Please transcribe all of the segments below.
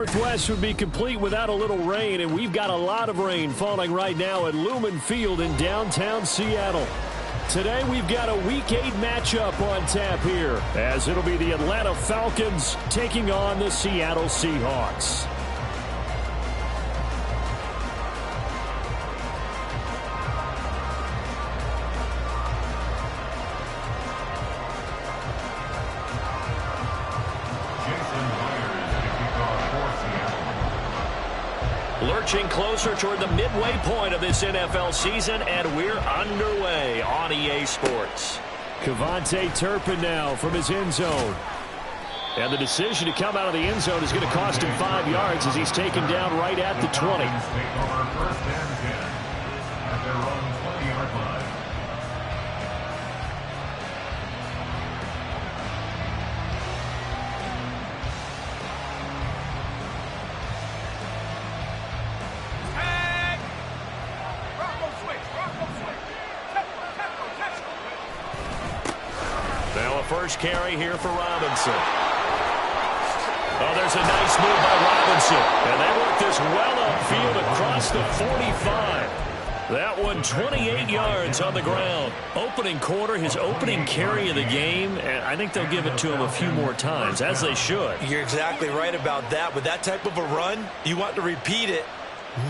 Northwest would be complete without a little rain, and we've got a lot of rain falling right now at Lumen Field in downtown Seattle. Today we've got a Week 8 matchup on tap here, as it'll be the Atlanta Falcons taking on the Seattle Seahawks. Lurching closer toward the midway point of this NFL season, and we're underway on EA Sports. Cavante Turpin now from his end zone. And the decision to come out of the end zone is going to cost him 5 yards as he's taken down right at the 20. First and 10 at their own 20-yard line. First carry here for Robinson. Oh, there's a nice move by Robinson. And they work this well upfield across the 45. That one 28 yards on the ground. Opening quarter, his opening carry of the game, and I think they'll give it to him a few more times, as they should. You're exactly right about that. With that type of a run, you want to repeat it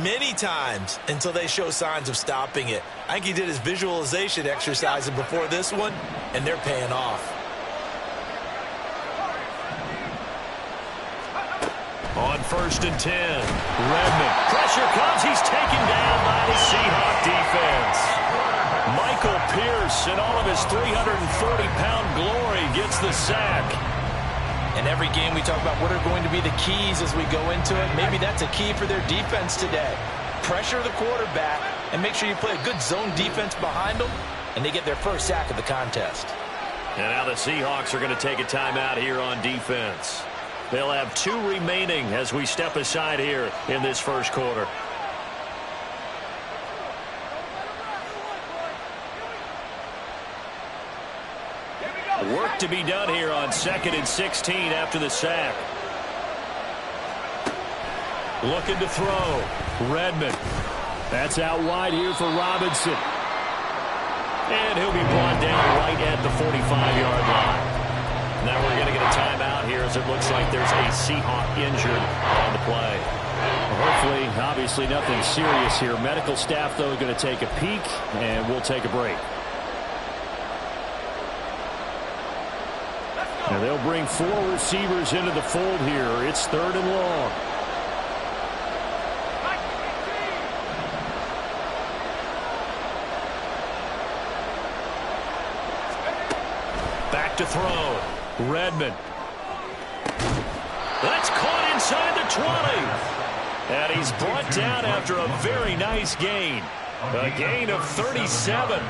many times until they show signs of stopping it. I think he did his visualization exercises before this one, and they're paying off. On first and 10, Redmond. Pressure comes. He's taken down by the Seahawk defense. Michael Pierce, in all of his 340-pound glory, gets the sack. In every game we talk about what are going to be the keys as we go into it. Maybe that's a key for their defense today. Pressure the quarterback and make sure you play a good zone defense behind them, and they get their first sack of the contest. And now the Seahawks are going to take a timeout here on defense. They'll have 2 remaining as we step aside here in this first quarter. Work to be done here on 2nd and 16 after the sack. Looking to throw. Redmond. That's out wide here for Robinson. And he'll be brought down right at the 45-yard line. Now we're going to get a timeout here as it looks like there's a Seahawk injured on the play. Hopefully, obviously nothing serious here. Medical staff, though, going to take a peek, and we'll take a break. Now they'll bring 4 receivers into the fold here. It's 3rd and long. Back to throw. Redmond. That's caught inside the 20. And he's brought down after a very nice gain. A gain of 37.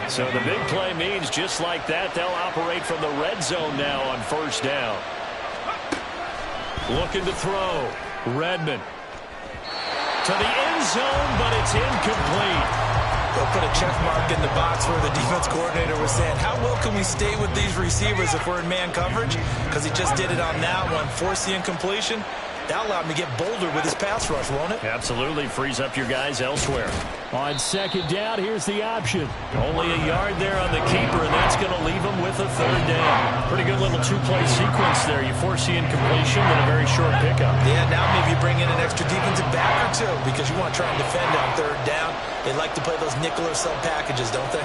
So the big play means just like that, they'll operate from the red zone now on first down. Looking to throw. Redmond. To the end zone, but it's incomplete. They'll put a check mark in the box where the defense coordinator was saying, how well can we stay with these receivers if we're in man coverage? Because he just did it on that one, force the incompletion. That allowed him to get bolder with his pass rush, won't it? Absolutely. Frees up your guys elsewhere. On 2nd down, here's the option. Only a yard there on the keeper, and that's going to leave him with a 3rd down. Pretty good little 2-play sequence there. You force the incompletion and a very short pickup. Yeah, now maybe you bring in an extra defensive back or 2 because you want to try and defend on 3rd down. They like to play those nickel or sub packages, don't they?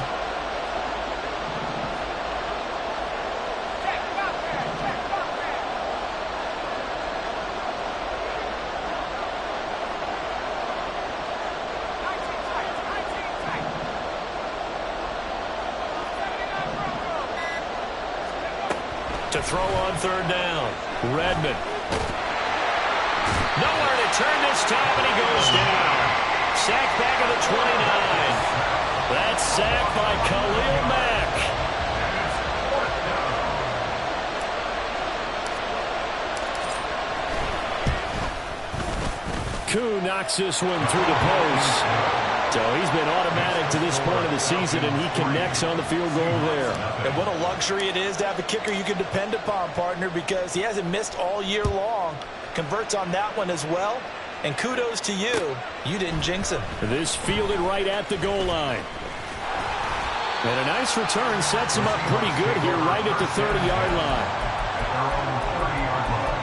To throw on 3rd down. Redmond. Nowhere to turn this time, and he goes down. Sacked back at the 29. That's sacked by Khalil Mack. Koo knocks this one through the post. So he's been automatic to this point of the season, and he connects on the field goal there. And what a luxury it is to have a kicker you can depend upon, partner, because he hasn't missed all year long. Converts on that one as well. And kudos to you. You didn't jinx him. This fielded right at the goal line. And a nice return sets him up pretty good here right at the 30-yard line. At their own 30-yard line.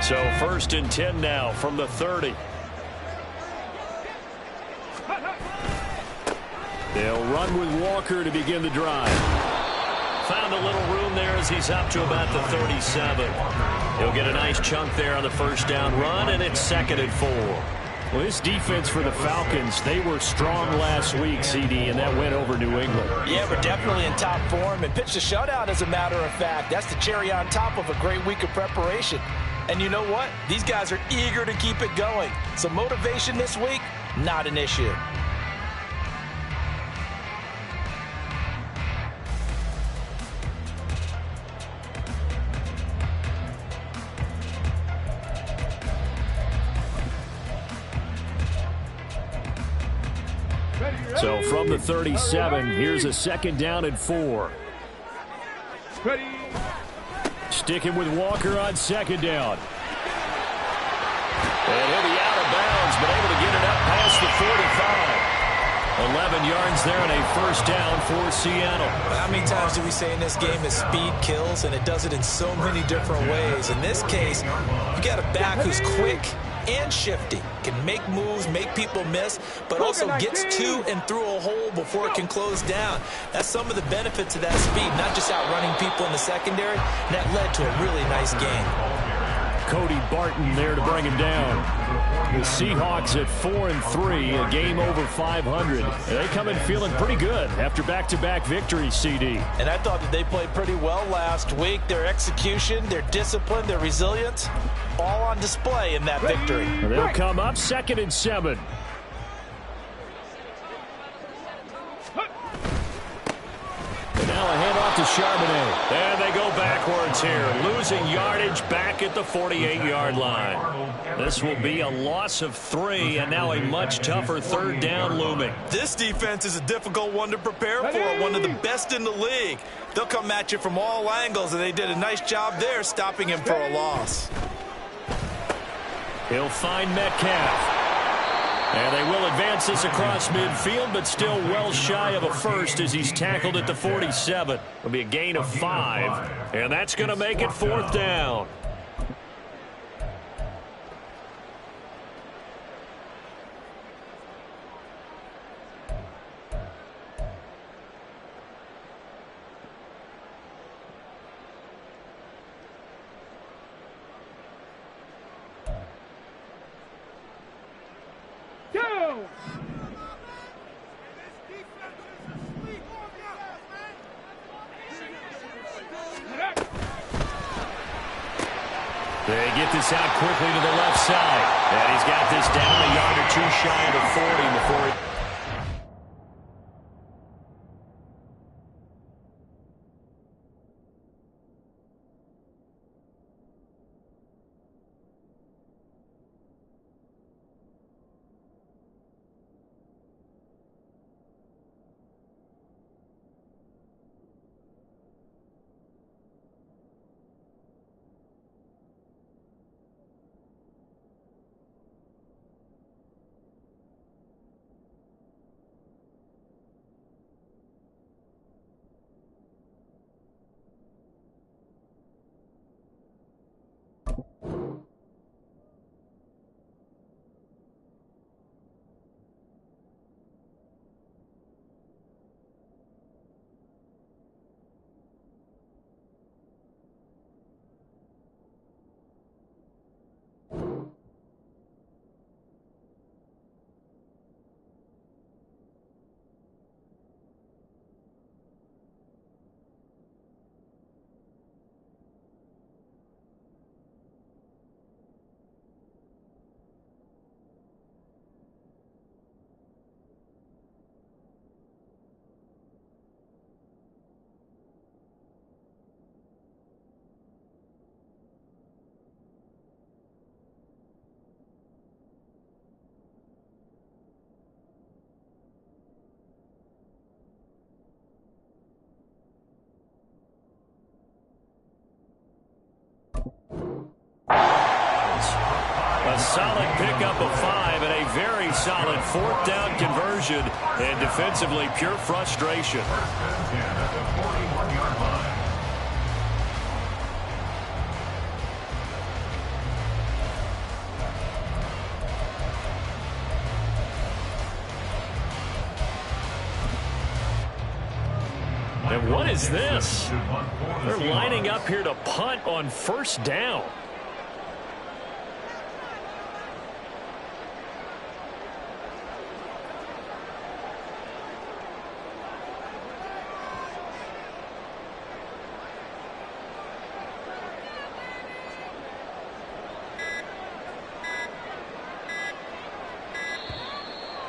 So 1st and 10 now from the 30. They'll run with Walker to begin the drive. Found a little room there as he's up to about the 37. He'll get a nice chunk there on the first down run, and it's 2nd and 4. Well, this defense for the Falcons, they were strong last week, CD, and that went over New England. Yeah, we're definitely in top form and pitched a shutout, as a matter of fact. That's the cherry on top of a great week of preparation. And you know what? These guys are eager to keep it going. So motivation this week, not an issue. So from the 37, here's a 2nd down and 4. Sticking with Walker on 2nd down. And he'll be out of bounds, but able to get it up past the 45. 11 yards there and a 1st down for Seattle. How many times do we say in this game that speed kills, and it does it in so many different ways? In this case, you got a back who's quick and shifty, can make moves, make people miss, but also gets to and through a hole before it can close down. That's some of the benefits of that speed, not just outrunning people in the secondary. And that led to a really nice game. Cody Barton there to bring him down. The Seahawks at 4-3, a game over 500. And they come in feeling pretty good after back-to-back victories, CD. And I thought that they played pretty well last week. Their execution, their discipline, their resilience, all on display in that victory. They'll come up 2nd and 7. And now a handoff to Charbonnet. And they go backwards here, losing yardage back at the 48-yard line. This will be a loss of 3, and now a much tougher 3rd down looming. This defense is a difficult one to prepare for, one of the best in the league. They'll come at you from all angles, and they did a nice job there stopping him for a loss. He'll find Metcalf. And they will advance this across midfield, but still well shy of a first as he's tackled at the 47. It'll be a gain of 5, and that's going to make it 4th down. They get this out quickly to the left side. And he's got this down a yard or 2 shy of the 40 before he... A solid pickup of 5 and a very solid 4th down conversion. And defensively, pure frustration. First and 10 at the 41-yard line. And what is this? They're lining up here to punt on 1st down.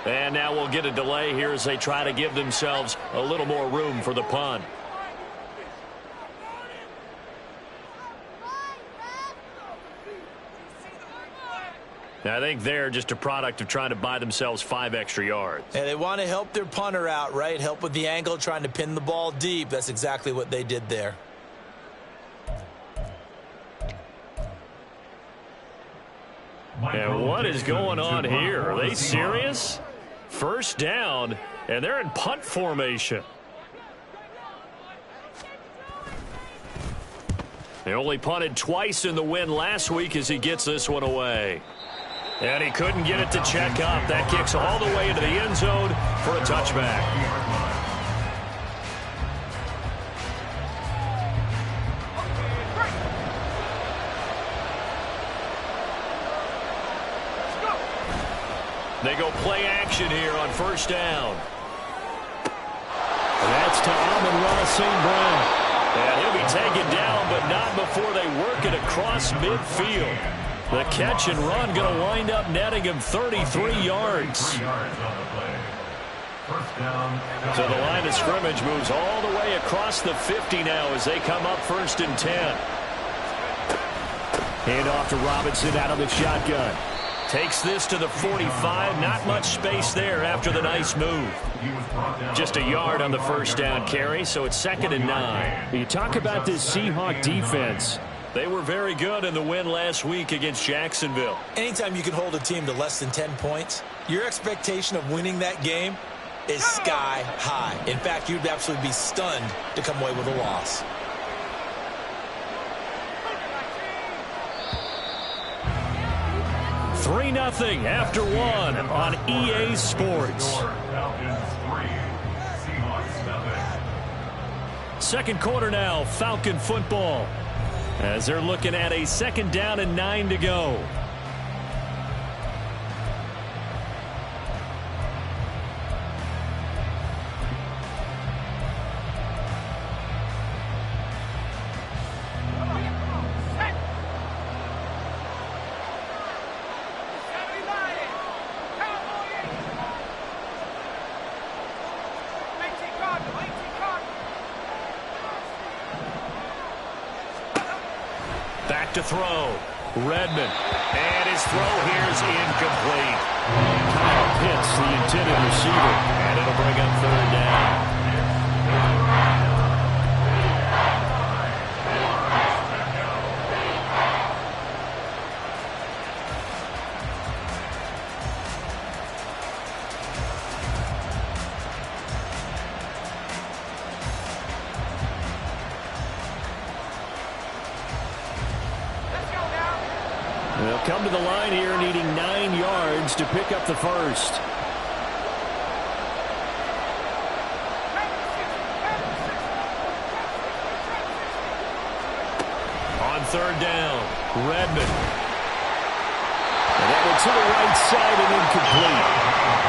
And now we'll get a delay here as they try to give themselves a little more room for the punt. I think they're just a product of trying to buy themselves 5 extra yards. And they want to help their punter out, right? Help with the angle, trying to pin the ball deep. That's exactly what they did there. And what is going on here? Are they serious? 1st down, and they're in punt formation. They only punted twice in the win last week as he gets this one away. And he couldn't get it to check up. That kicks all the way into the end zone for a touchback. They go play action here on 1st down. And that's to Amon-Ra St. Brown. And he'll be taken down, but not before they work it across midfield. The catch and run going to wind up netting him 33 yards. So the line of scrimmage moves all the way across the 50 now as they come up 1st and 10. Hand off to Robinson out of the shotgun. Takes this to the 45. Not much space there after the nice move. Just a yard on the 1st down carry, so it's 2nd and 9. You talk about this Seahawk defense. They were very good in the win last week against Jacksonville. Anytime you can hold a team to less than 10 points, your expectation of winning that game is sky high. In fact, you'd absolutely be stunned to come away with a loss. Three 3-0 after 1 on EA Sports. Second quarter now, Falcon football, as they're looking at a 2nd down and 9 to go. Back to throw. Redmond. And his throw here is incomplete. Kyle Pitts, the intended receiver. And it'll bring up 3rd down. They'll come to the line here needing 9 yards to pick up the first. On 3rd down, Redmond. And that one to the right side and incomplete.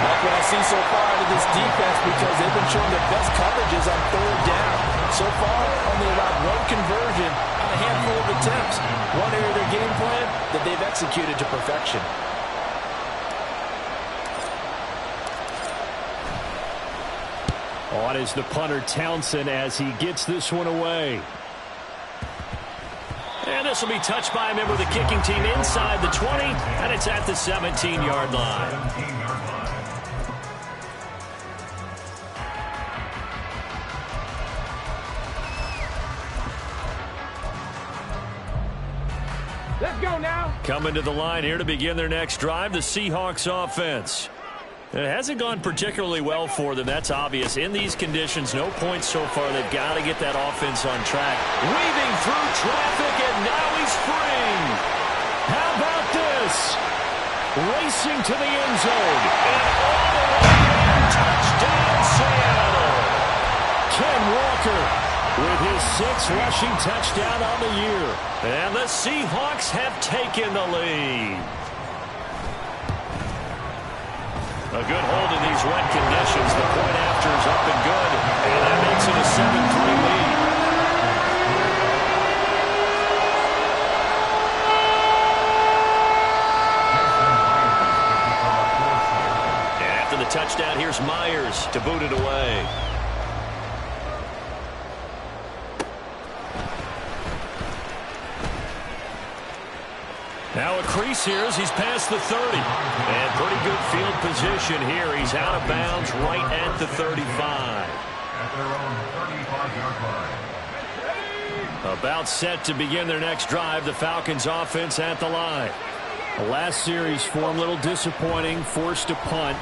Like what I see so far out of this defense, because they've been showing the best coverages on 3rd down. So far, only allowed 1 conversion on a handful of attempts. One area of their game plan that they've executed to perfection. On is the punter Townsend as he gets this one away. And this will be touched by a member of the kicking team inside the 20, and it's at the 17-yard line. Let's go now. Coming to the line here to begin their next drive, the Seahawks offense. It hasn't gone particularly well for them, that's obvious. In these conditions, no points so far. They've got to get that offense on track. Weaving through traffic, and now he's free. How about this? Racing to the end zone. And all the way in, touchdown Seattle. Ken Walker with his 6th rushing touchdown on the year. And the Seahawks have taken the lead. A good hold in these wet conditions. The point after is up and good. And that makes it a 7-3 lead. And after the touchdown, here's Myers to boot it away. Now a crease here as he's past the 30. And pretty good field position here. He's out of bounds right at the 35. At their own 35-yard line. About set to begin their next drive. The Falcons offense at the line. The last series for them, a little disappointing. Forced a punt.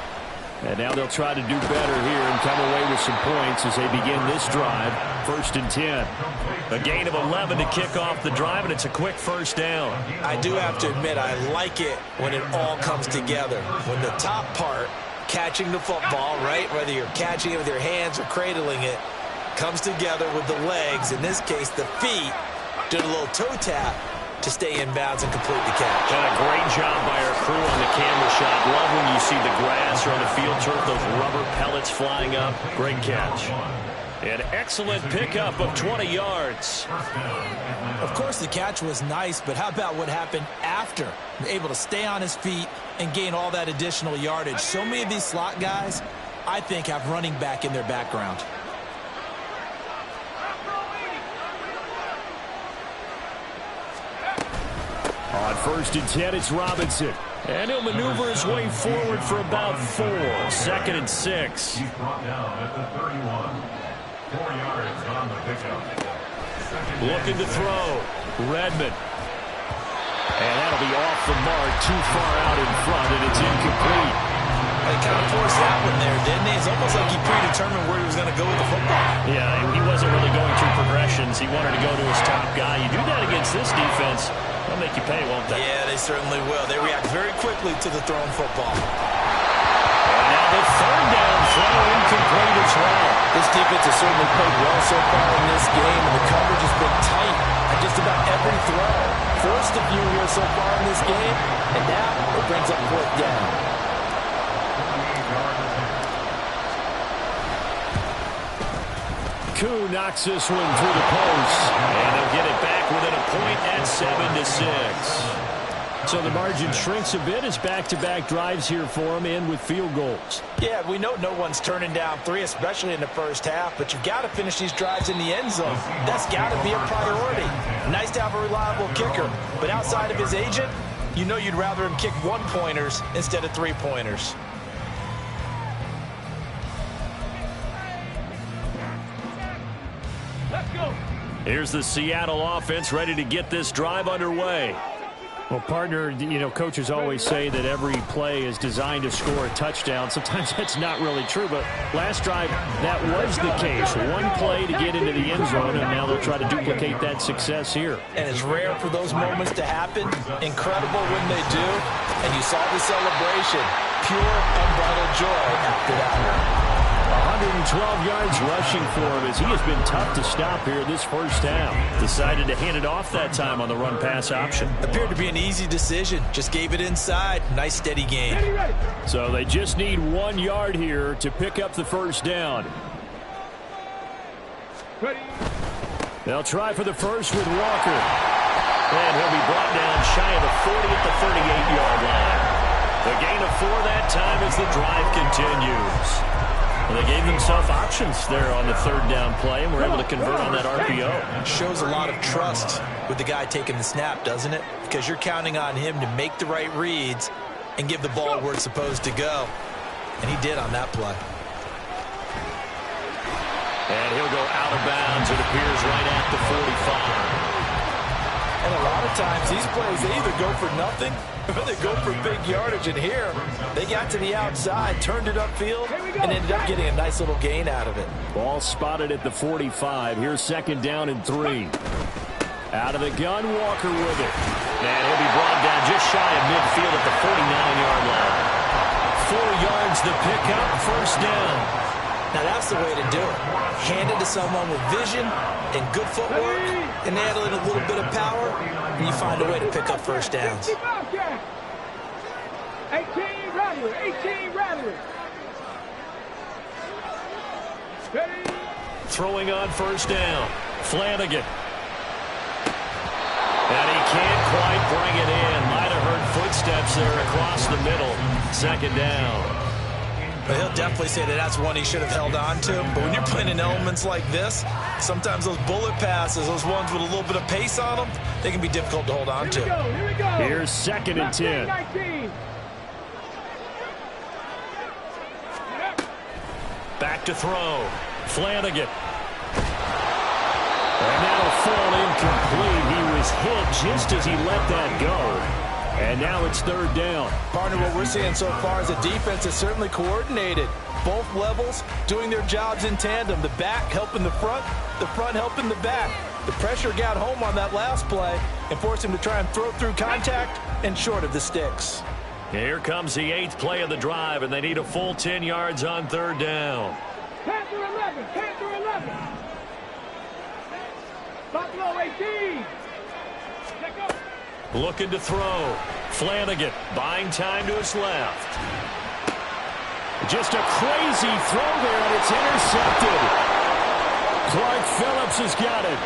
And now they'll try to do better here and come away with some points as they begin this drive. 1st and 10. A gain of 11 to kick off the drive, and it's a quick first down. I do have to admit, I like it when it all comes together. When the top part, catching the football, right, whether you're catching it with your hands or cradling it, comes together with the legs, in this case the feet, did a little toe tap to stay in bounds and complete the catch. And a great job by our crew on the camera shot. Love when you see the grass or on the field turf, those rubber pellets flying up. Great catch. An excellent pickup of 20 yards. Of course, the catch was nice, but how about what happened after? Able to stay on his feet and gain all that additional yardage. So many of these slot guys, I think, have running back in their background. On 1st and 10, it's Robinson. And he'll maneuver his way forward for about 4. 2nd and 6. He's brought down at the 31. 4 yards on the pickup. Looking to throw. Redmond. And that'll be off the mark, too far out in front, and it's incomplete. He kind of forced that one there, didn't he? It's almost like he predetermined where he was going to go with the football. Yeah, he wasn't really going through progressions. He wanted to go to his top guy. You do that against this defense, they'll make you pay, won't they? Yeah, they certainly will. They react very quickly to the thrown football. And now the 3rd down throw incomplete as well. This defense has certainly played well so far in this game, and the coverage has been tight on just about every throw. Forced a few here so far in this game, and now it brings up 4th down. Koo knocks this one through the post, and they'll get it back within a point at 7-6. So the margin shrinks a bit as back-to-back drives here for them and with field goals. Yeah, we know no one's turning down 3, especially in the first half, but you've got to finish these drives in the end zone. That's got to be a priority. Nice to have a reliable kicker, but outside of his agent, you know you'd rather him kick 1-pointers instead of 3-pointers. Let's go. Here's the Seattle offense ready to get this drive underway. Well, partner, coaches always say that every play is designed to score a touchdown. Sometimes that's not really true, but last drive, that was the case. One play to get into the end zone, and now they'll try to duplicate that success here. And it's rare for those moments to happen. Incredible when they do. And you saw the celebration. Pure, unbridled joy after that. 112 yards rushing for him as he has been tough to stop here this first half. Decided to hand it off that time on the run-pass option. Appeared to be an easy decision. Just gave it inside. Nice, steady game. So they just need 1 yard here to pick up the first down. They'll try for the first with Walker. And he'll be brought down shy of the 40 at the 38-yard line. The gain of 4 that time as the drive continues. Well, they gave themselves options there on the 3rd down play and were able to convert on that RPO. Shows a lot of trust with the guy taking the snap, doesn't it? Because you're counting on him to make the right reads and give the ball where it's supposed to go. And he did on that play. And he'll go out of bounds, it appears, right at the 45. And a lot of times these plays, they either go for nothing or they go for big yardage. And here, they got to the outside, turned it upfield, and ended up getting a nice little gain out of it. Ball spotted at the 45. Here's 2nd down and 3. Out of the gun, Walker with it. And he'll be brought down just shy of midfield at the 49-yard line. 4 yards the pickup, 1st down. Now that's the way to do it. Hand it to someone with vision and good footwork, and add in a little bit of power, and you find a way to pick up 1st downs. 18 Rattler, 18 Rattler. Throwing on 1st down. Flanagan. And he can't quite bring it in. Might have heard footsteps there across the middle. 2nd down. But he'll definitely say that that's one he should have held on to. But when you're playing in elements like this, sometimes those bullet passes, those ones with a little bit of pace on them, they can be difficult to hold on to. Here we go. Here's 2nd and 10. 19. Back to throw. Flanagan. And that'll fall incomplete. He was hit just as he let that go. And now it's 3rd down. Partner, what we're seeing so far is the defense is certainly coordinated. Both levels doing their jobs in tandem. The back helping the front helping the back. The pressure got home on that last play and forced him to try and throw through contact and short of the sticks. Here comes the 8th play of the drive, and they need a full 10 yards on 3rd down. Panther 11, Panther 11. Buffalo 18. Check up. Looking to throw. Flanagan buying time to his left. Just a crazy throw there, and it's intercepted. Clark Phillips has got it.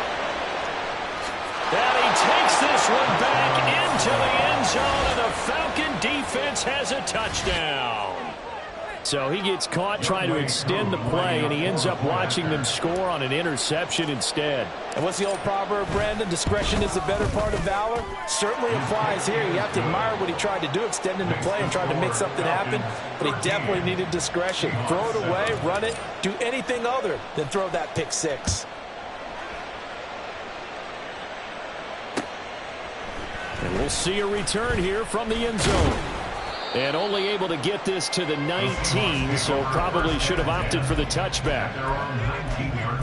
And he takes this one back into the end zone, and the Falcon defense has a touchdown. So he gets caught trying to extend the play, and he ends up watching them score on an interception instead. And what's the old proverb, Brandon? Discretion is the better part of valor. Certainly applies here. You have to admire what he tried to do, extending the play and tried to make something happen. But he definitely needed discretion. Throw it away, run it, do anything other than throw that pick 6. And we'll see a return here from the end zone. And only able to get this to the 19, so probably should have opted for the touchback. They're on the 19-yard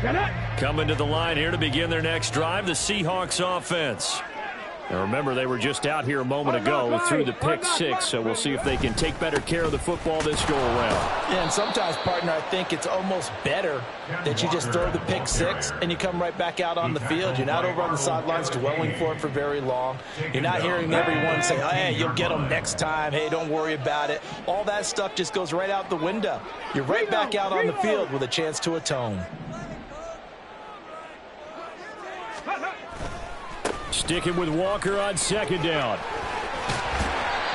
line. Coming to the line here to begin their next drive, the Seahawks offense. Now remember, they were just out here a moment ago through the pick 6, so we'll see if they can take better care of the football this go-around. Yeah, and sometimes, partner, I think it's almost better that you just throw the pick 6 and you come right back out on the field. You're not over on the sidelines dwelling for it for very long. You're not hearing everyone say, oh, hey, you'll get them next time. Hey, don't worry about it. All that stuff just goes right out the window. You're right back out on the field with a chance to atone. Sticking with Walker on 2nd down.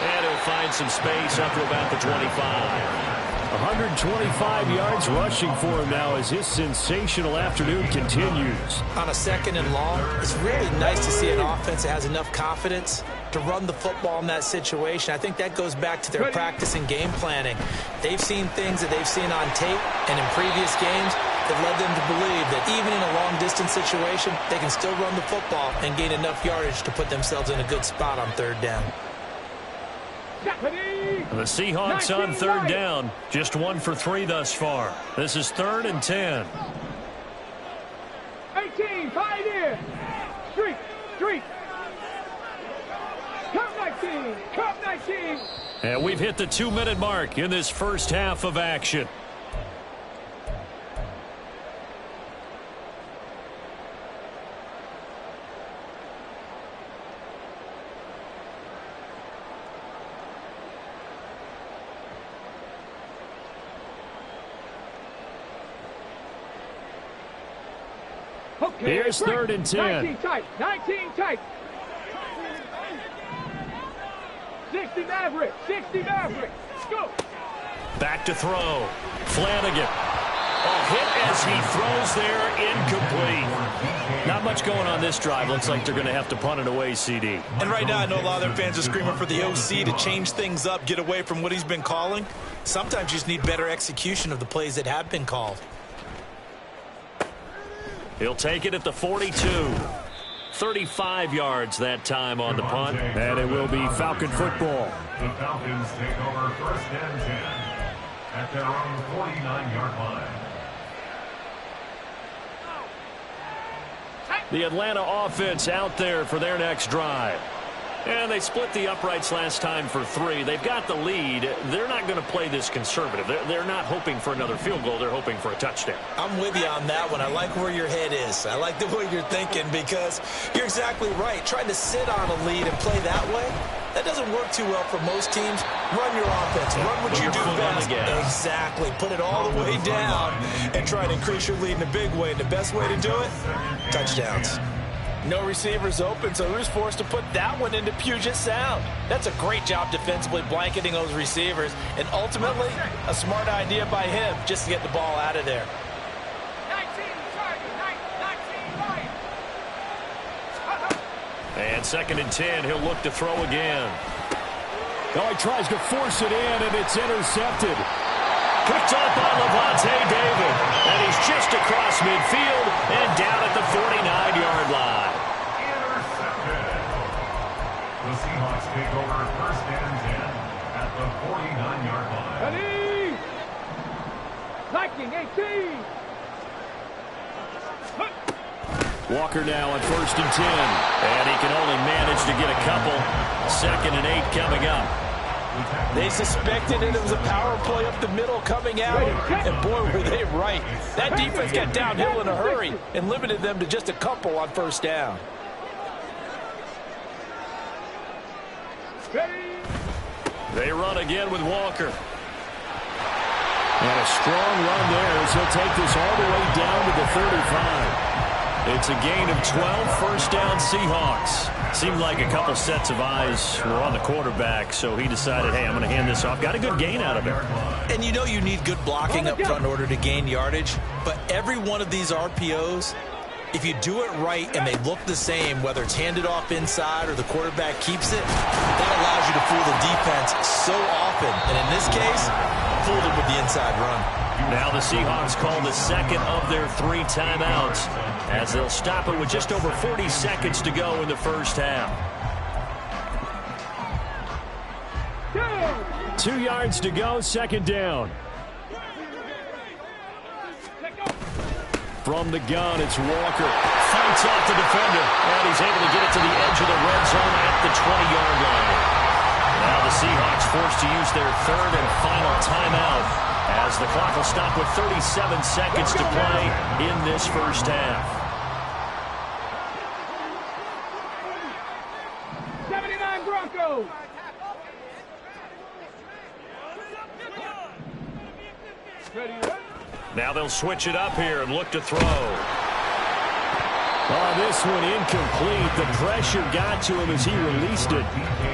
And he'll find some space up to about the 25. 125 yards rushing for him now as his sensational afternoon continues. On a 2nd and long, it's really nice to see an offense that has enough confidence to run the football in that situation. I think that goes back to their practice and game planning. They've seen things that they've seen on tape and in previous games that led them to believe that even in a long-distance situation, they can still run the football and gain enough yardage to put themselves in a good spot on 3rd down. The Seahawks on 3rd down, just 1 for 3 thus far. This is 3rd and 10. 18, 5 in. Street. Come 19. And we've hit the 2-minute mark in this first half of action. Okay, Here's 3rd and 10. 19 tight. 60 Maverick. Go. Back to throw. Flanagan. Hit as he throws there, incomplete. Not much going on this drive. Looks like they're going to have to punt it away, CD. And right now, I know a lot of their fans are screaming for the OC to change things up, get away from what he's been calling. Sometimes you just need better execution of the plays that have been called. He'll take it at the 42. 35 yards that time on the punt. And it will be Falcon football. The Falcons take over 1st and 10 at their own 49-yard line. The Atlanta offense out there for their next drive. And they split the uprights last time for 3. They've got the lead. They're not going to play this conservative. They're not hoping for another field goal. They're hoping for a touchdown. I'm with you on that one. I like where your head is. I like the way you're thinking because you're exactly right. Trying to sit on a lead and play that way, that doesn't work too well for most teams. Run your offense. Run what you do best. Exactly. Put it all the way down and try to increase your lead in a big way. And the best way to do it, touchdowns. No receivers open, so who's forced to put that one into Puget Sound? That's a great job defensively blanketing those receivers, and ultimately, a smart idea by him just to get the ball out of there. 19, And 2nd and 10, he'll look to throw again. Oh, he tries to force it in, and it's intercepted. Picked up by Levante David, and he's just across midfield and down at the 49-yard line. intercepted. The Seahawks take over 1st and 10 at the 49-yard line. Ready? Viking 18. Walker now on 1st and 10. And he can only manage to get a couple. 2nd and 8 coming up. They suspected it was a power play up the middle coming out, and boy, were they right. That defense got downhill in a hurry and limited them to just a couple on 1st down. They run again with Walker. And a strong run there as he'll take this all the way down to the 35. It's a gain of 12, 1st down Seahawks. Seemed like a couple sets of eyes were on the quarterback, so he decided, hey, I'm going to hand this off. Got a good gain out of it. And you know you need good blocking up front in order to gain yardage, but every one of these RPOs, if you do it right and they look the same, whether it's handed off inside or the quarterback keeps it, that allows you to fool the defense so often. And in this case, fooled it with the inside run. Now the Seahawks call the 2nd of their 3 timeouts as they'll stop it with just over 40 seconds to go in the 1st half. 2 yards to go, 2nd down. From the gun, it's Walker. Fights off the defender, and he's able to get it to the edge of the red zone at the 20-yard line. Now the Seahawks forced to use their 3rd and final timeout as the clock will stop with 37 seconds to play in this 1st half. 79 Broncos. Now they'll switch it up here and look to throw. Oh, this one incomplete. The pressure got to him as he released it.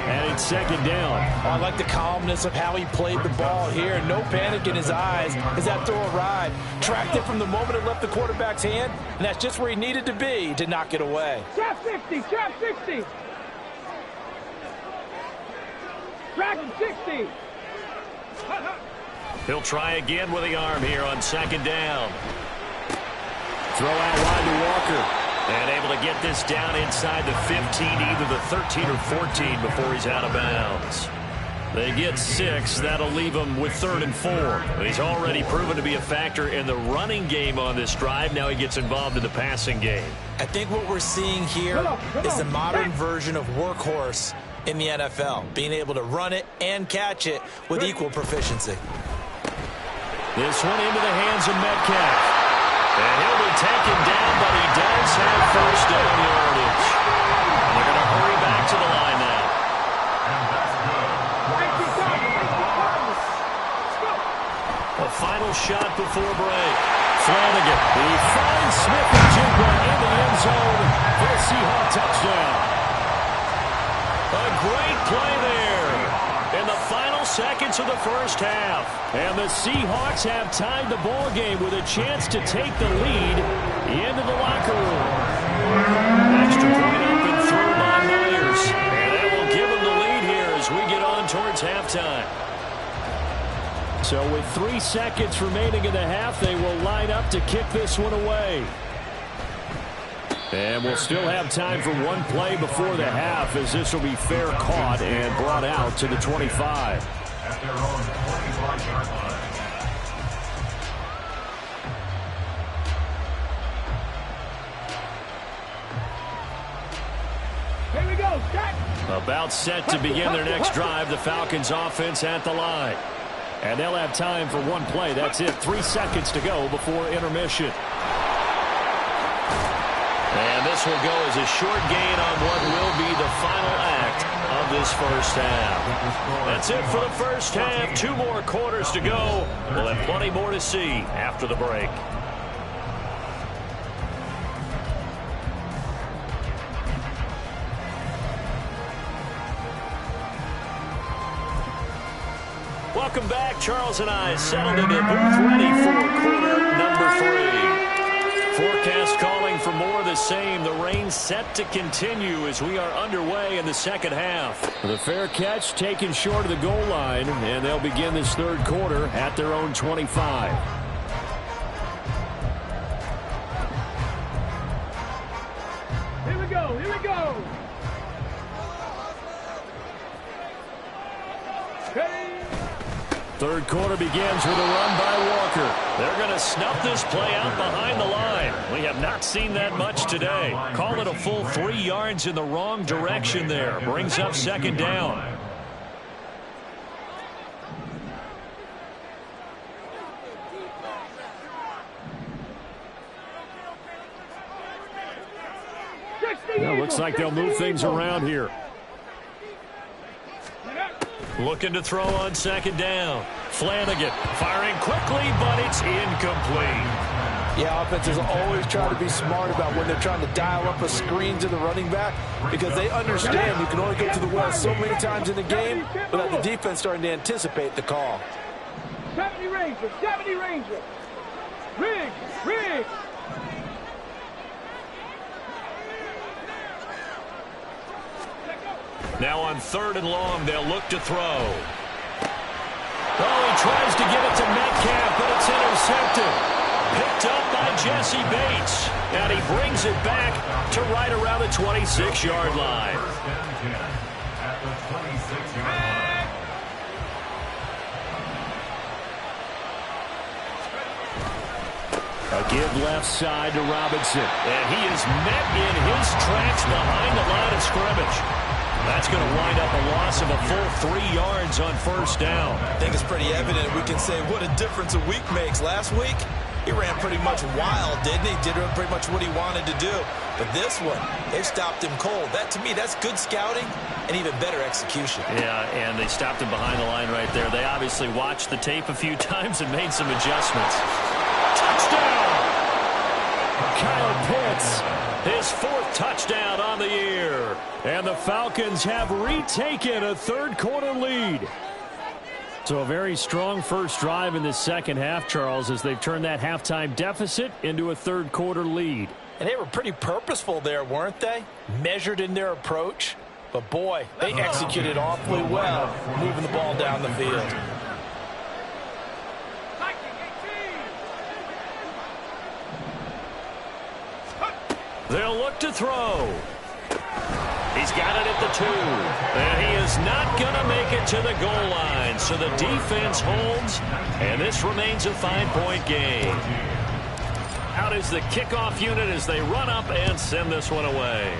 And it's 2nd down. Oh, I like the calmness of how he played the ball here. No panic in his eyes as that throw arrived. Tracked it from the moment it left the quarterback's hand, and that's just where he needed to be to knock it away. Trap 60, trap 60. Dragon 60. He'll try again with the arm here on 2nd down. Throw out wide to Walker. And able to get this down inside the 15, either the 13 or 14 before he's out of bounds. They get 6. That'll leave him with 3rd and 4. He's already proven to be a factor in the running game on this drive. Now he gets involved in the passing game. I think what we're seeing here is a modern version of workhorse in the NFL, being able to run it and catch it with equal proficiency. This one into the hands of Metcalf. And he'll be taken down, but he does have 1st down yardage. And they're going to hurry back to the line now. A final shot before break. Flanagan. He finds Smith-Njigba in the end zone for a Seahawks touchdown. A great play there in the final seconds of the 1st half. And the Seahawks have tied the ball game with a chance to take the lead into the locker room. Extra point up and through by Myers. And that will give them the lead here as we get on towards halftime. So with 3 seconds remaining in the half, they will line up to kick this one away. And we'll still have time for one play before the half, as this will be fair caught and brought out to the 25. At their own 25-yard line. Here we go, set. About set to begin their next drive, the Falcons offense at the line. And they'll have time for one play. That's it. 3 seconds to go before intermission. And this will go as a short gain on what will be the final act of this first half. That's it for the first half. 2 more quarters to go. We'll have plenty more to see after the break. Welcome back. Charles and I settled into the booth ready for quarter number 3. Forecast calling for more of the same. The rain set to continue as we are underway in the second half. The fair catch taken short of the goal line, and they'll begin this third quarter at their own 25. Here we go, here we go. Ready. Third quarter begins with a run by Walker. They're going to snuff this play out behind the line. We have not seen that much today. Call it a full 3 yards in the wrong direction there. Brings up second down. Well, looks like they'll move things around here. Looking to throw on second down. Flanagan firing quickly, but it's incomplete. Yeah, offenses always try to be smart about when they're trying to dial up a screen to the running back, because they understand you can only go to the well so many times in the game without the defense starting to anticipate the call. 70 Ranger, 70 Ranger. Rig, rig. Now on 3rd and long, they'll look to throw. Oh, he tries to get it to Metcalf, but it's intercepted. Picked up by Jesse Bates. And he brings it back to right around the 26-yard line. First and 10 at the 26-yard line. A give left side to Robinson. And he is met in his tracks behind the line of scrimmage. That's going to wind up a loss of a full 3 yards on first down. I think it's pretty evident. We can say what a difference a week makes. Last week, he ran pretty much wild, didn't he? Did pretty much what he wanted to do. But this one, they stopped him cold. That, to me, that's good scouting and even better execution. Yeah, and they stopped him behind the line right there. They obviously watched the tape a few times and made some adjustments. Touchdown! Kyle Pitts. His 4th touchdown on the year. And the Falcons have retaken a third quarter lead. So a very strong first drive in the second half, Charles, as they've turned that halftime deficit into a third quarter lead. And they were pretty purposeful there, weren't they? Measured in their approach. But boy, they executed awfully well, moving the ball down the field. They'll look to throw. He's got it at the 2. And he is not going to make it to the goal line. So the defense holds, and this remains a 5-point game. Out is the kickoff unit as they run up and send this one away.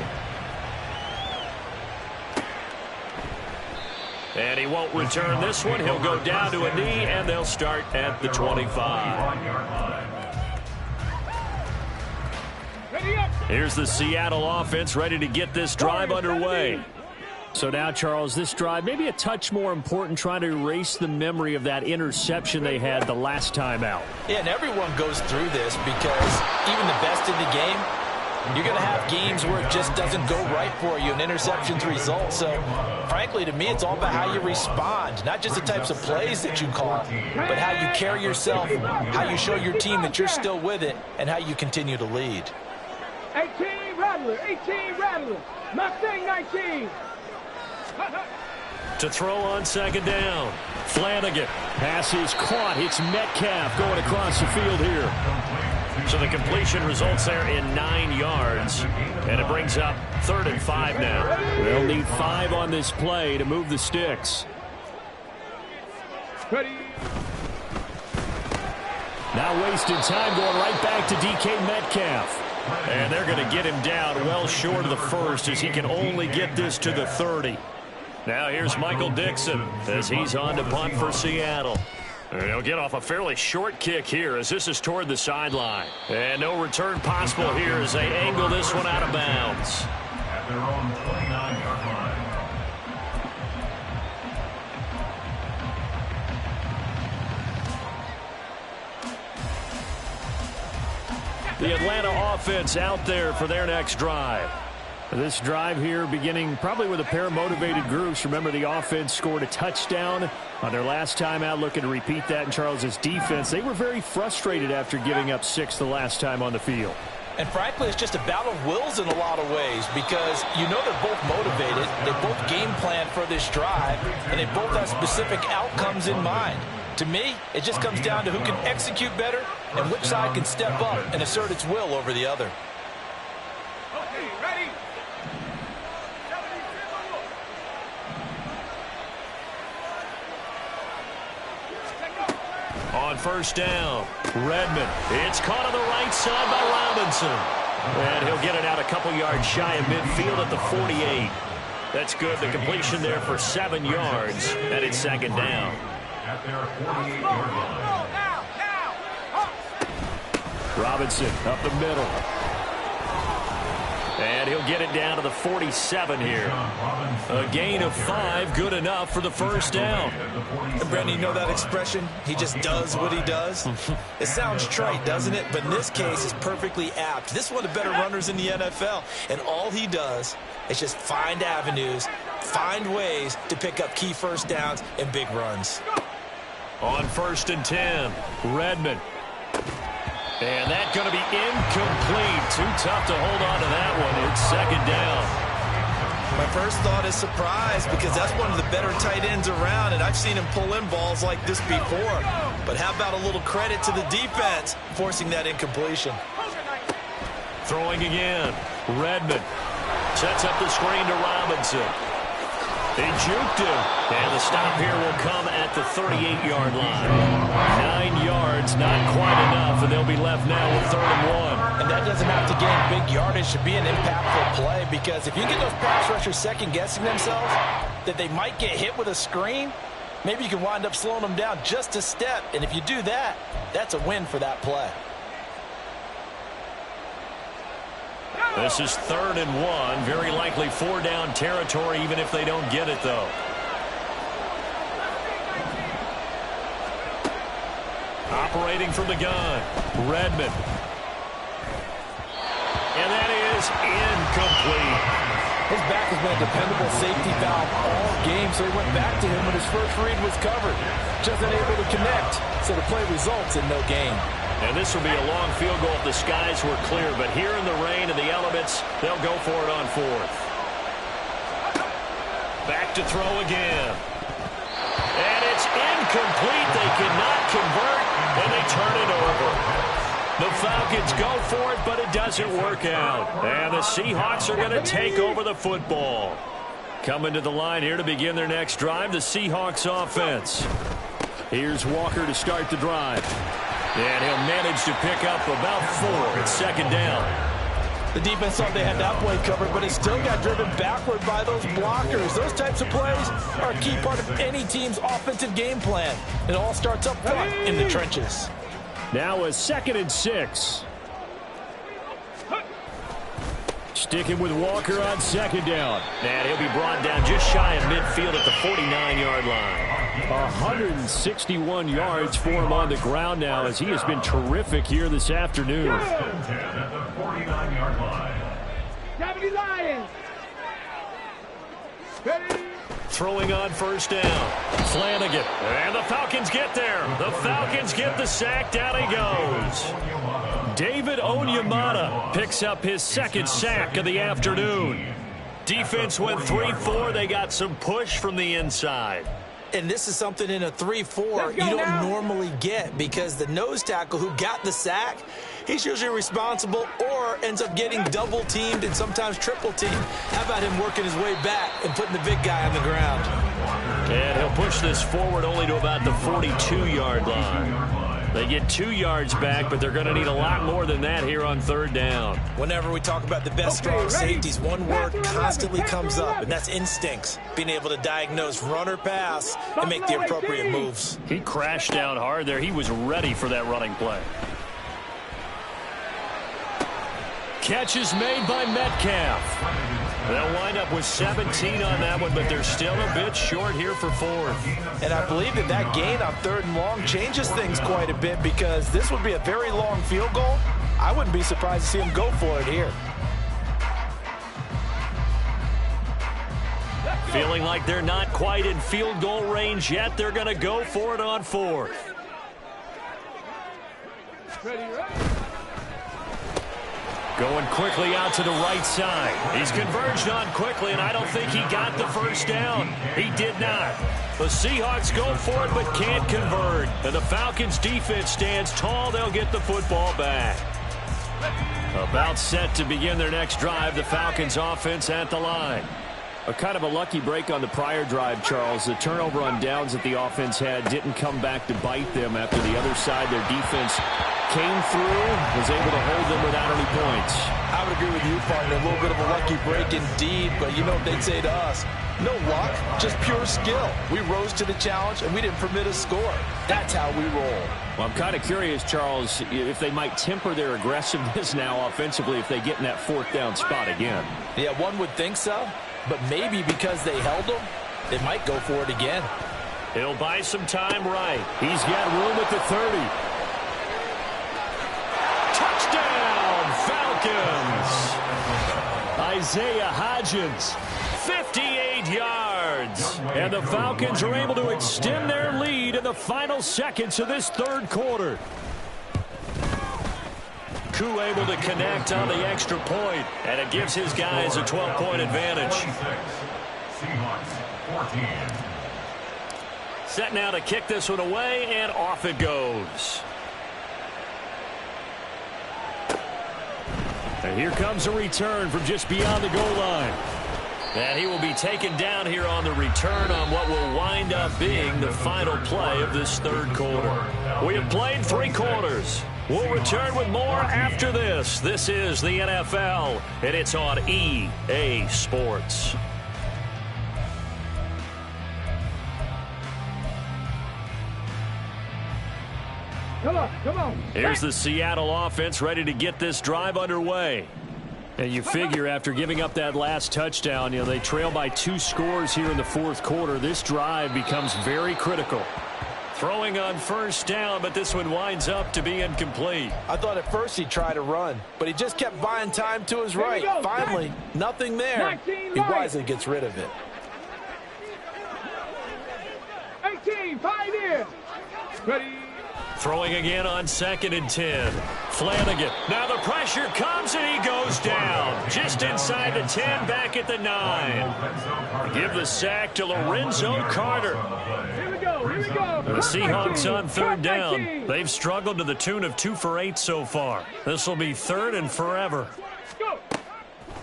And he won't return this one. He'll go down to a knee, and they'll start at the 25. Here's the Seattle offense ready to get this drive underway. So now, Charles, this drive maybe a touch more important, trying to erase the memory of that interception they had the last time out. Yeah, and everyone goes through this because even the best in the game, you're going to have games where it just doesn't go right for you, and interceptions result. So, frankly, to me, it's all about how you respond, not just the types of plays that you call, but how you carry yourself, how you show your team that you're still with it, and how you continue to lead. 18 Rattler, 18 Rattler. Mustang 19. To throw on second down. Flanagan. Pass is caught. It's Metcalf going across the field here. So the completion results there in 9 yards, and it brings up 3rd and 5 now. They'll need 5 on this play to move the sticks. Ready. Now wasted time going right back to DK Metcalf. And they're going to get him down well short of the first as he can only get this to the 30. Now here's Michael Dixon as he's on to punt for Seattle. And he'll get off a fairly short kick here as this is toward the sideline. And no return possible here as they angle this one out of bounds. At their own 29-yard line. The Atlanta offense out there for their next drive. This drive here beginning probably with a pair of motivated groups. Remember, the offense scored a touchdown on their last time out, looking to repeat that in Charles's defense. They were very frustrated after giving up 6 the last time on the field. And frankly, it's just a battle of wills in a lot of ways because you know they're both motivated, they both game plan for this drive, and they both have specific outcomes in mind. To me, it just comes down to who can execute better and which side can step up and assert its will over the other. Okay, ready. On first down, Redmond. It's caught on the right side by Robinson. And he'll get it out a couple yards shy of midfield at the 48. That's good. The completion there for 7 yards, and it's 2nd down. At their 48-yard line. Robinson up the middle. And he'll get it down to the 47 here. A gain of 5, good enough for the first down. And Brandon, you know that expression? He just does what he does? It sounds trite, doesn't it? But in this case, it's perfectly apt. This is one of the better runners in the NFL. And all he does is just find avenues, find ways to pick up key first downs and big runs. On 1st and 10, Redmond. And that's going to be incomplete. Too tough to hold on to that one. It's 2nd down. My first thought is surprise because that's one of the better tight ends around, and I've seen him pull in balls like this before. But how about a little credit to the defense forcing that incompletion? Throwing again. Redmond sets up the screen to Robinson. They juked him. And the stop here will come at the 38-yard line. 9 yards, not quite enough, and they'll be left now with 3rd and 1. And that doesn't have to gain big yardage to be an impactful play because if you get those pass rushers second-guessing themselves that they might get hit with a screen, maybe you can wind up slowing them down just a step. And if you do that, that's a win for that play. This is 3rd and 1. Very likely 4-down territory, even if they don't get it, though. Operating from the gun, Redmond. And that is incomplete. His back has been a dependable safety valve all game, so he went back to him when his first read was covered. Just unable to connect, so the play results in no gain. And this will be a long field goal if the skies were clear. But here in the rain and the elements, they'll go for it on 4th. Back to throw again. And it's incomplete. They cannot convert, and they turn it over. The Falcons go for it, but it doesn't work out. And the Seahawks are going to take over the football. Coming to the line here to begin their next drive, the Seahawks offense. Here's Walker to start the drive. And he'll manage to pick up about 4. It's 2nd down. The defense thought they had that play covered, but it still got driven backward by those blockers. Those types of plays are a key part of any team's offensive game plan. It all starts up front in the trenches. Now a 2nd and 6. Sticking with Walker on 2nd down. And he'll be brought down just shy of midfield at the 49-yard line. 161 yards for him on the ground now as he has been terrific here this afternoon. At the 49-yard line. Deputy Lions. Ready. Throwing on 1st down. Flanagan. And the Falcons get there. The Falcons get the sack. Down he goes. David Onyemata picks up his 2nd sack of the afternoon. Defense went 3-4. They got some push from the inside. And this is something in a 3-4 you don't normally get because the nose tackle who got the sack he's usually responsible or ends up getting double-teamed and sometimes triple-teamed. How about him working his way back and putting the big guy on the ground? And he'll push this forward only to about the 42-yard line. They get 2 yards back, but they're going to need a lot more than that here on third down. Whenever we talk about the best strong safeties, one word constantly comes up, and that's instincts. Being able to diagnose run or pass and make the appropriate moves. He crashed down hard there. He was ready for that running play. Catch is made by Metcalf. They'll wind up with 17 on that one, but they're still a bit short here for fourth. And I believe that gain on 3rd and long changes things quite a bit because this would be a very long field goal. I wouldn't be surprised to see him go for it here. Feeling like they're not quite in field goal range yet. They're going to go for it on 4th. Going quickly out to the right side. He's converged on quickly, and I don't think he got the first down. He did not. The Seahawks go for it but can't convert. And the Falcons' defense stands tall. They'll get the football back. About set to begin their next drive. The Falcons' offense at the line. A kind of a lucky break on the prior drive, Charles. The turnover on downs that the offense had didn't come back to bite them after the other side. Their defense came through, was able to hold them without any points. I would agree with you, partner. A little bit of a lucky break indeed, but you know what they'd say to us? No luck, just pure skill. We rose to the challenge, and we didn't permit a score. That's how we roll. Well, I'm kind of curious, Charles, if they might temper their aggressiveness now offensively if they get in that 4th down spot again. Yeah, one would think so, but maybe because they held them, they might go for it again. He'll buy some time right. He's got room at the 30. Touchdown, Falcons! Isaiah Hodgins, 58 yards. And the Falcons are able to extend their lead in the final seconds of this 3rd quarter. Koo able to connect on the extra point, and it gives his guys a 12-point advantage. Seahawks 14. Set now to kick this one away, and off it goes. And here comes a return from just beyond the goal line. And he will be taken down here on the return on what will wind up being the final play of this 3rd quarter. We have played 3 quarters. We'll return with more after this. This is the NFL, and it's on EA Sports. Come on. Here's the Seattle offense ready to get this drive underway. And you figure after giving up that last touchdown, they trail by 2 scores here in the 4th quarter. This drive becomes very critical. Throwing on 1st down, but this one winds up to be incomplete. I thought at first he'd try to run, but he just kept buying time to his right. Finally, nothing there. He wisely gets rid of it. 18, 5 here. Ready. Throwing again on 2nd and 10. Flanagan. Now the pressure comes and he goes down. Just inside the 10, back at the 9. Give the sack to Lorenzo Carter. Here we go. The Seahawks on 3rd down. They've struggled to the tune of 2 for 8 so far. This will be 3rd and forever. Go.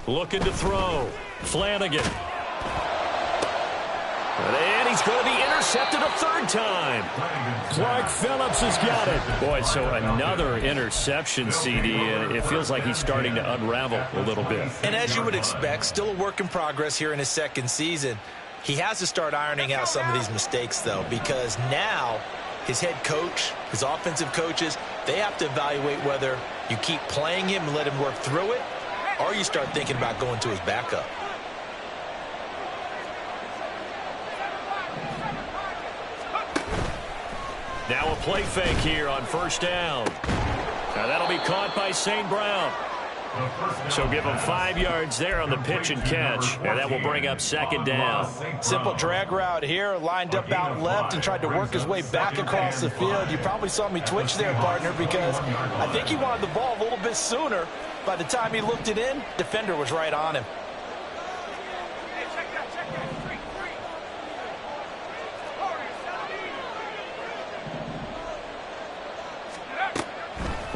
Looking to throw. Flanagan. And he's going to be intercepted a 3rd time. Clark Phillips has got it. Boy, so another interception, CD. And it feels like he's starting to unravel a little bit. And as you would expect, still a work in progress here in his 2nd season. He has to start ironing out some of these mistakes, though, because now his head coach, his offensive coaches, they have to evaluate whether you keep playing him and let him work through it, or you start thinking about going to his backup. Now a play fake here on 1st down. Now that'll be caught by St. Brown. So give him 5 yards there on the pitch and catch. And that will bring up 2nd down. Simple drag route here, lined up out left and tried to work his way back across the field. You probably saw me twitch there, partner, because I think he wanted the ball a little bit sooner. By the time he looked it in, defender was right on him.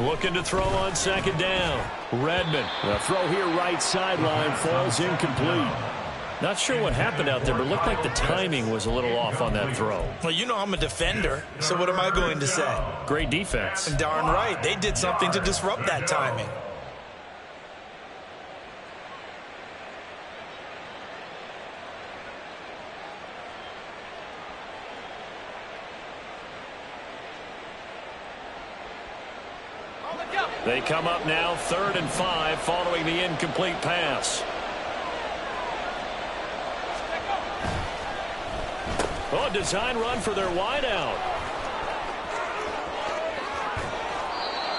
Looking to throw on second down. Redmond. The throw here right sideline falls incomplete. Not sure what happened out there, but it looked like the timing was a little off on that throw. Well, you know I'm a defender, so what am I going to say? Great defense. Darn right. They did something to disrupt that timing. They come up now 3rd and 5 following the incomplete pass. Oh, design run for their wideout.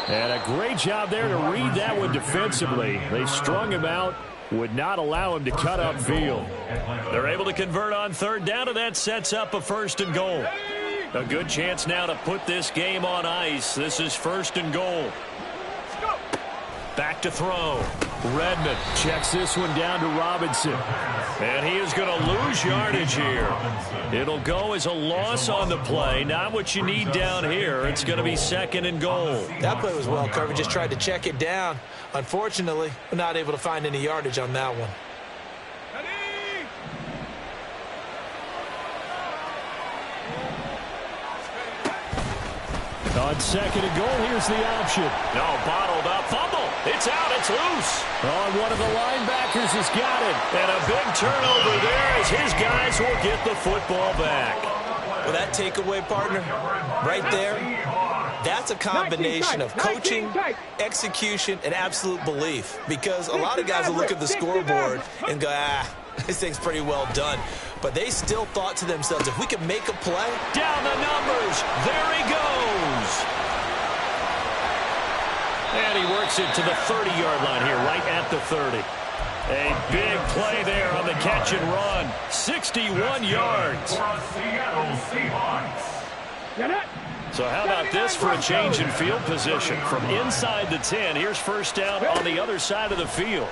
And a great job there to read that one defensively. They strung him out, would not allow him to cut upfield. They're able to convert on 3rd down, and that sets up a 1st and goal. A good chance now to put this game on ice. This is 1st and goal. Back to throw. Redmond checks this one down to Robinson. And he is going to lose yardage here. It'll go as a loss on the play. Not what you need down here. It's going to be 2nd and goal. That play was well covered. Just tried to check it down. Unfortunately, we're not able to find any yardage on that one. On 2nd and goal, here's the option. No, bottled up. Fumble. It's out. It's loose. Oh, one of the linebackers has got it. And a big turnover there as his guys will get the football back. Well, that takeaway, partner, right there, that's a combination of coaching, execution, and absolute belief. Because a lot of guys will look at the scoreboard and go, this thing's pretty well done. But they still thought to themselves, if we could make a play. Down the numbers. There he goes. And he works it to the 30-yard line here, right at the 30. A big play there on the catch and run. 61 yards. So how about this for a change in field position? From inside the 10, here's 1st down on the other side of the field.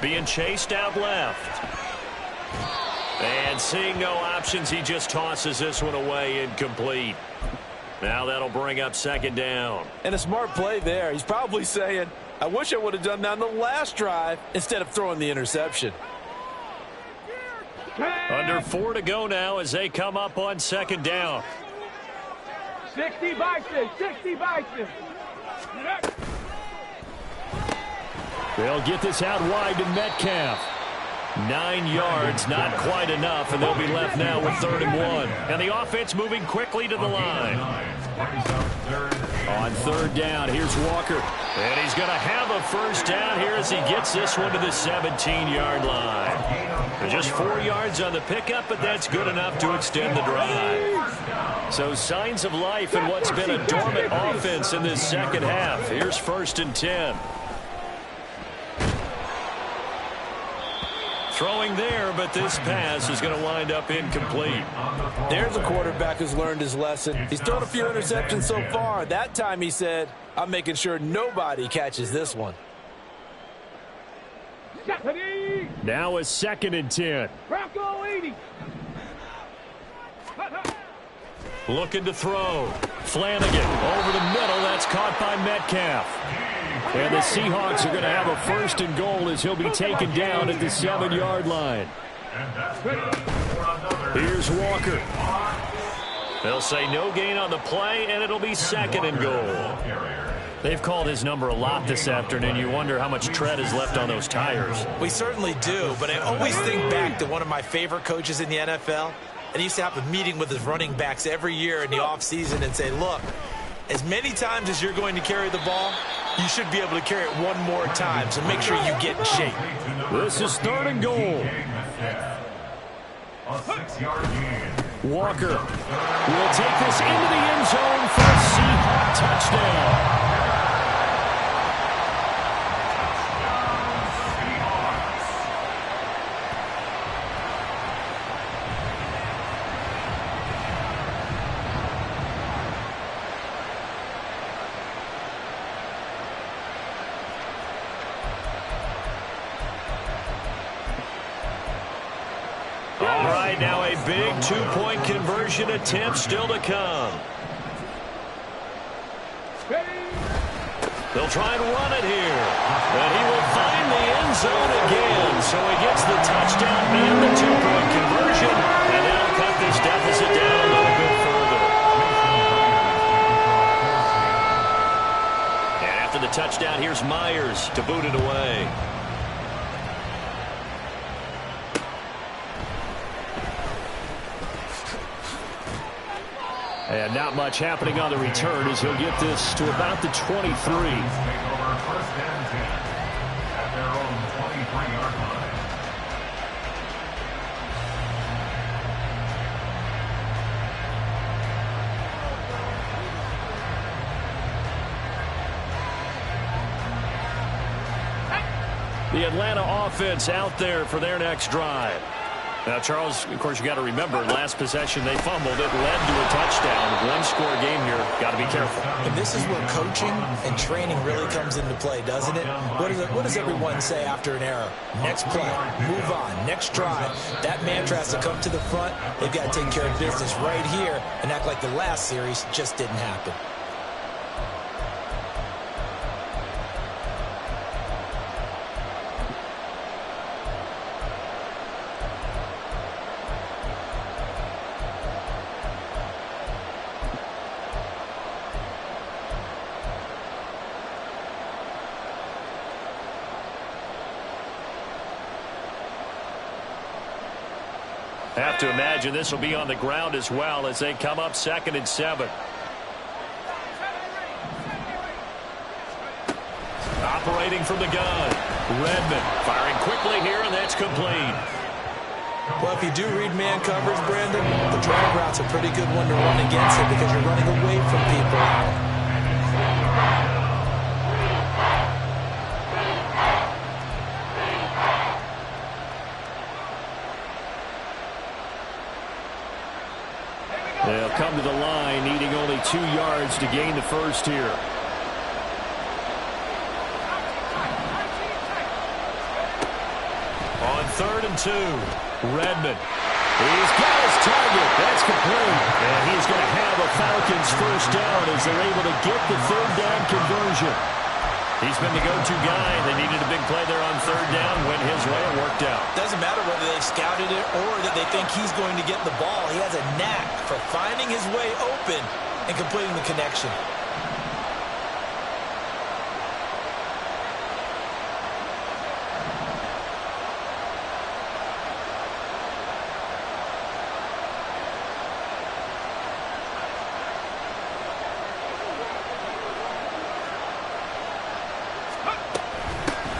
Being chased out left. And seeing no options, he just tosses this one away incomplete. Now that'll bring up 2nd down. And a smart play there. He's probably saying, I wish I would have done that on the last drive instead of throwing the interception. Under 4 to go now as they come up on 2nd down. 60 Bison, 60 Bison. They'll get this out wide to Metcalf. 9 yards, not quite enough, and they'll be left now with 3rd and 1. And the offense moving quickly to the line. On 3rd down, here's Walker. And he's going to have a 1st down here as he gets this one to the 17-yard line. Just 4 yards on the pickup, but that's good enough to extend the drive. So signs of life in what's been a dormant offense in this second half. Here's 1st and 10. Throwing there, but this pass is going to wind up incomplete. There's a quarterback who's learned his lesson. He's thrown a few interceptions so far. That time he said, I'm making sure nobody catches this one. Now a 2nd and 10. Bronco 80. Looking to throw. Flanagan over the middle. That's caught by Metcalf. And the Seahawks are going to have a 1st and goal as he'll be taken down at the 7-yard line. Here's Walker. They'll say no gain on the play, and it'll be 2nd and goal. They've called his number a lot this afternoon. You wonder how much tread is left on those tires. We certainly do, but I always think back to one of my favorite coaches in the NFL. And he used to have a meeting with his running backs every year in the offseason and say, look, as many times as you're going to carry the ball, you should be able to carry it one more time, so make sure you get in shape. This is 3rd and goal. A 6-yard gain. Walker will take this into the end zone for a Seahawk touchdown. Now a big 2-point conversion attempt still to come. Ready? They'll try and run it here. But he will find the end zone again. So he gets the touchdown and the 2-point conversion. And that'll cut this deficit down a little bit further. And after the touchdown, here's Myers to boot it away. And not much happening on the return as he'll get this to about the 23. First and 10 at their own 23-yard line. The Atlanta offense out there for their next drive. Now, Charles, of course, you got to remember, last possession they fumbled. It led to a touchdown. One-score game here. Got to be careful. And this is where coaching and training really comes into play, doesn't it? What does everyone say after an error? Next play, move on, next drive. That mantra has to come to the front. They've got to take care of business right here and act like the last series just didn't happen. Have to imagine this will be on the ground as well as they come up 2nd and 7. Operating from the gun. Redmond firing quickly here, and that's complete. Well, if you do read man coverage, Brandon, the drag route's a pretty good one to run against it because you're running away from people. They'll come to the line, needing only 2 yards to gain the first here. On 3rd and 2, Redmond. He's got his target. That's complete. And he's going to have a Falcons first down as they're able to get the 3rd down conversion. He's been the go-to guy. They needed a big play there on 3rd down. Went his way. It worked out. Doesn't matter whether they scouted it or that they think he's going to get the ball. He has a knack for finding his way open and completing the connection.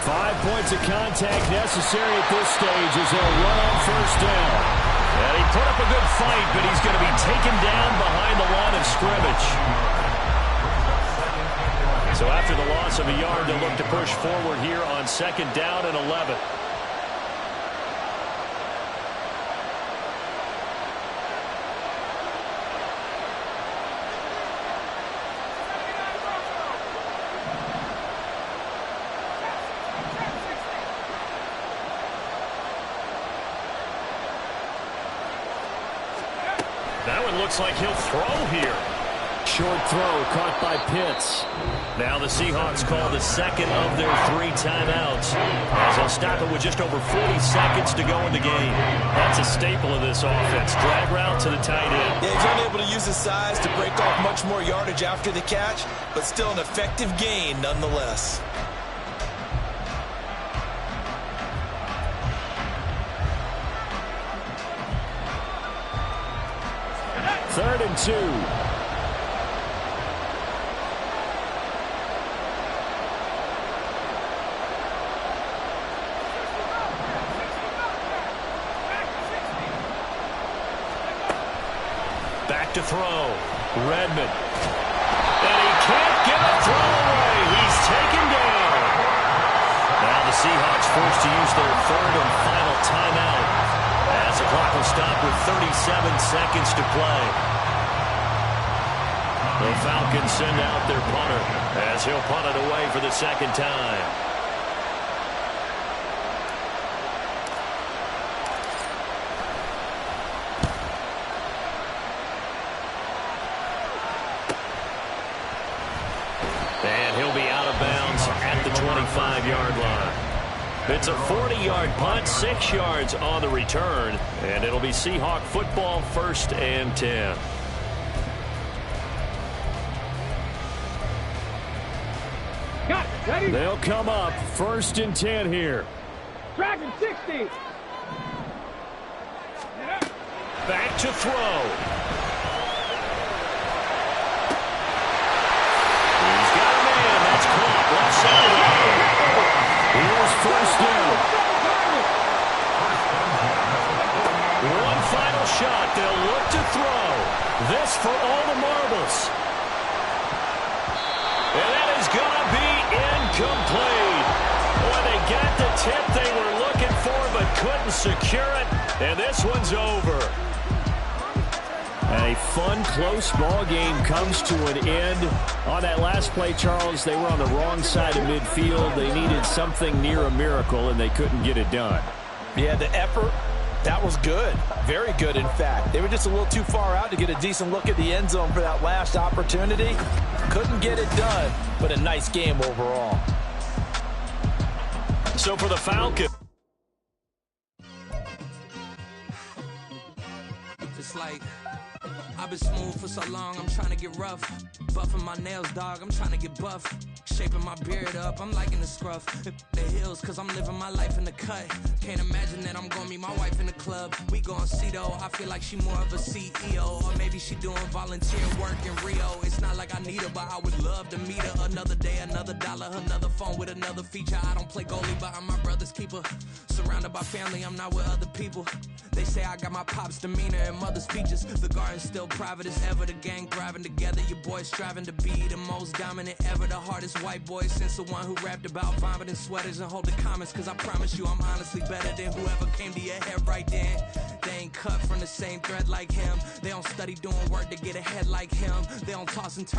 5 points of contact necessary at this stage as they'll run on 1st down. And he put up a good fight, but he's going to be taken down behind the line of scrimmage. So after the loss of a yard, they'll look to push forward here on 2nd down and 11. That one looks like he'll throw here. Short throw caught by Pitts. Now the Seahawks call the 2nd of their 3 timeouts as they'll stop it with just over 40 seconds to go in the game. That's a staple of this offense. Drag route to the tight end. Yeah, he's unable to use his size to break off much more yardage after the catch, but still an effective gain nonetheless. Third and 2. Back to throw. Redmond. And he can't get a throw away. He's taken down. Now the Seahawks forced to use their 3rd and final timeout as the clock will stop with 37 seconds to play. The Falcons send out their punter as he'll punt it away for the 2nd time. And he'll be out of bounds. 45-yard line. It's a 40-yard punt, 6 yards on the return, and it'll be Seahawk football, 1st and 10. Got it. Ready? They'll come up 1st and 10 here. Dragon 60. Back to throw. He's got a man. That's caught. Left side. Here's 1st down. One final shot. They'll look to throw. This for all the marbles. And that is going to be incomplete. Boy, they got the tip they were looking for but couldn't secure it. And this one's over. A fun, close ball game comes to an end. On that last play, Charles, they were on the wrong side of midfield. They needed something near a miracle, and they couldn't get it done. Yeah, the effort, that was good. Very good, in fact. They were just a little too far out to get a decent look at the end zone for that last opportunity. Couldn't get it done, but a nice game overall. So for the Falcons. It's like I've been smooth for so long, I'm trying to get rough. Buffing my nails, dog, I'm trying to get buff. Shaping my beard up, I'm liking the scruff. The hills, cause I'm living my life in the cut. Can't imagine that I'm gonna meet my wife in the club. We gon' see though, I feel like she more of a CEO. Or maybe she doing volunteer work in Rio. It's not like I need her, but I would love to meet her. Another day, another dollar, another phone with another feature. I don't play goalie, but I'm my brother's keeper. Surrounded by family, I'm not with other people. They say I got my pop's demeanor and mother's features. The garden's still private as ever, the gang thriving together. Your boys striving to be the most dominant ever. The hardest white boy since the one who rapped about vomiting sweaters and holding comments. Cause I promise you I'm honestly better than whoever came to your head right then. They ain't cut from the same thread like him. They don't study doing work to get ahead like him. They don't toss and turn.